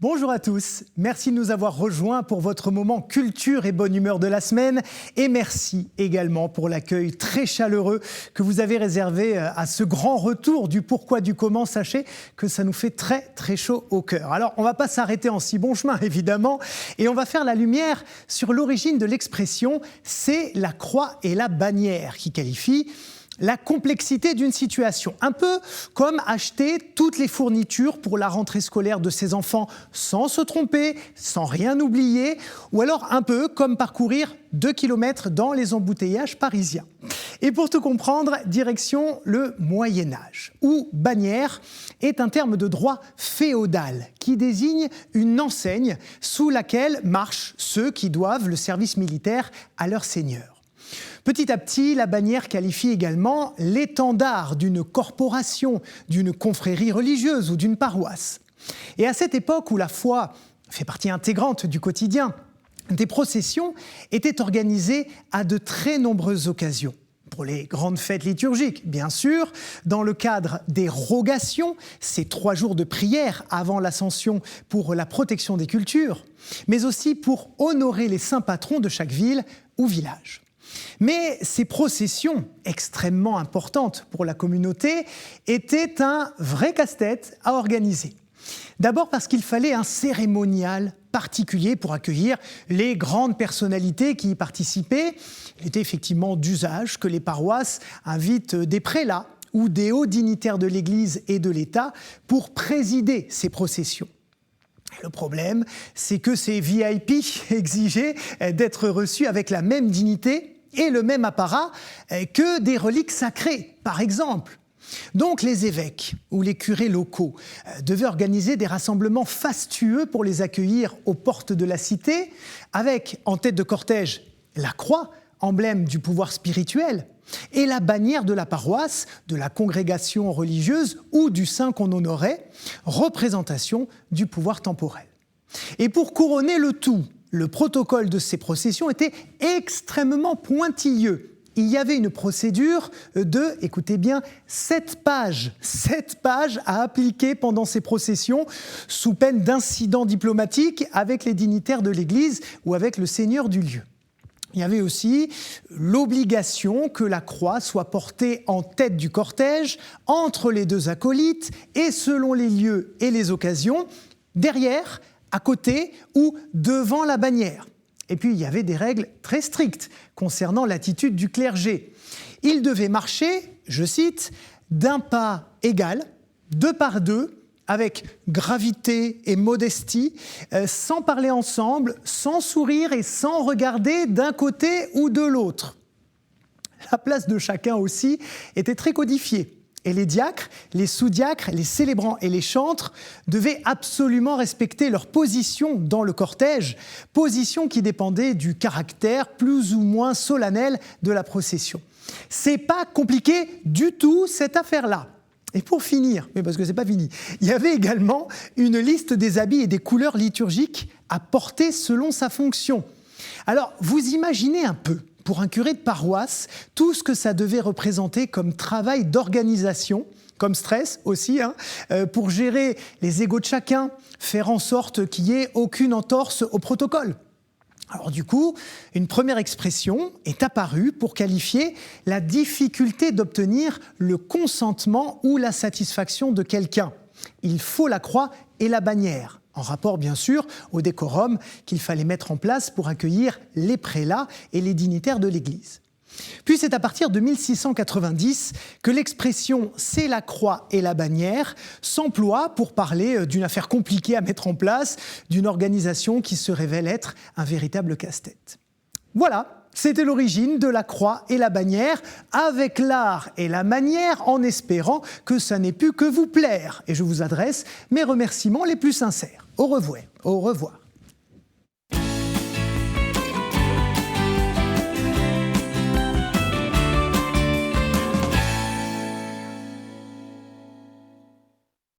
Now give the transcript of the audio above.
Bonjour à tous, merci de nous avoir rejoints pour votre moment culture et bonne humeur de la semaine et merci également pour l'accueil très chaleureux que vous avez réservé à ce grand retour du pourquoi du comment. Sachez que ça nous fait très chaud au cœur. Alors on ne va pas s'arrêter en si bon chemin évidemment et on va faire la lumière sur l'origine de l'expression « c'est la croix et la bannière » qui qualifie la complexité d'une situation. Un peu comme acheter toutes les fournitures pour la rentrée scolaire de ses enfants sans se tromper, sans rien oublier, ou alors un peu comme parcourir 2 kilomètres dans les embouteillages parisiens. Et pour tout comprendre, direction le Moyen-Âge, où bannière est un terme de droit féodal qui désigne une enseigne sous laquelle marchent ceux qui doivent le service militaire à leur seigneur. Petit à petit, la bannière qualifie également l'étendard d'une corporation, d'une confrérie religieuse ou d'une paroisse. Et à cette époque où la foi fait partie intégrante du quotidien, des processions étaient organisées à de très nombreuses occasions. Pour les grandes fêtes liturgiques, bien sûr, dans le cadre des rogations, ces 3 jours de prière avant l'Ascension pour la protection des cultures, mais aussi pour honorer les saints patrons de chaque ville ou village. Mais ces processions, extrêmement importantes pour la communauté, étaient un vrai casse-tête à organiser. D'abord parce qu'il fallait un cérémonial particulier pour accueillir les grandes personnalités qui y participaient. Il était effectivement d'usage que les paroisses invitent des prélats ou des hauts dignitaires de l'Église et de l'État pour présider ces processions. Le problème, c'est que ces VIP exigeaient d'être reçus avec la même dignité et le même apparat que des reliques sacrées, par exemple. Donc les évêques ou les curés locaux devaient organiser des rassemblements fastueux pour les accueillir aux portes de la cité, avec en tête de cortège la croix, emblème du pouvoir spirituel, et la bannière de la paroisse, de la congrégation religieuse ou du saint qu'on honorait, représentation du pouvoir temporel. Et pour couronner le tout, le protocole de ces processions était extrêmement pointilleux. Il y avait une procédure de, écoutez bien, 7 pages à appliquer pendant ces processions, sous peine d'incidents diplomatiques avec les dignitaires de l'Église ou avec le seigneur du lieu. Il y avait aussi l'obligation que la croix soit portée en tête du cortège, entre les 2 acolytes, et selon les lieux et les occasions, derrière, à côté ou devant la bannière. Et puis, il y avait des règles très strictes concernant l'attitude du clergé. Il devait marcher, je cite, d'un pas égal, 2 par 2, avec gravité et modestie, sans parler ensemble, sans sourire et sans regarder d'un côté ou de l'autre. La place de chacun aussi était très codifiée. Et les diacres, les sous-diacres, les célébrants et les chantres devaient absolument respecter leur position dans le cortège, position qui dépendait du caractère plus ou moins solennel de la procession. C'est pas compliqué du tout cette affaire-là. Et pour finir, mais parce que c'est pas fini, il y avait également une liste des habits et des couleurs liturgiques à porter selon sa fonction. Alors, vous imaginez un peu, pour un curé de paroisse, tout ce que ça devait représenter comme travail d'organisation, comme stress aussi, pour gérer les égos de chacun, faire en sorte qu'il n'y ait aucune entorse au protocole. Alors du coup, une première expression est apparue pour qualifier la difficulté d'obtenir le consentement ou la satisfaction de quelqu'un. Il faut la croix et la bannière, en rapport bien sûr au décorum qu'il fallait mettre en place pour accueillir les prélats et les dignitaires de l'Église. Puis c'est à partir de 1690 que l'expression « c'est la croix et la bannière » s'emploie pour parler d'une affaire compliquée à mettre en place, d'une organisation qui se révèle être un véritable casse-tête. Voilà, c'était l'origine de la croix et la bannière, avec l'art et la manière, en espérant que ça n'ait pu que vous plaire. Et je vous adresse mes remerciements les plus sincères. Au revoir. Au revoir.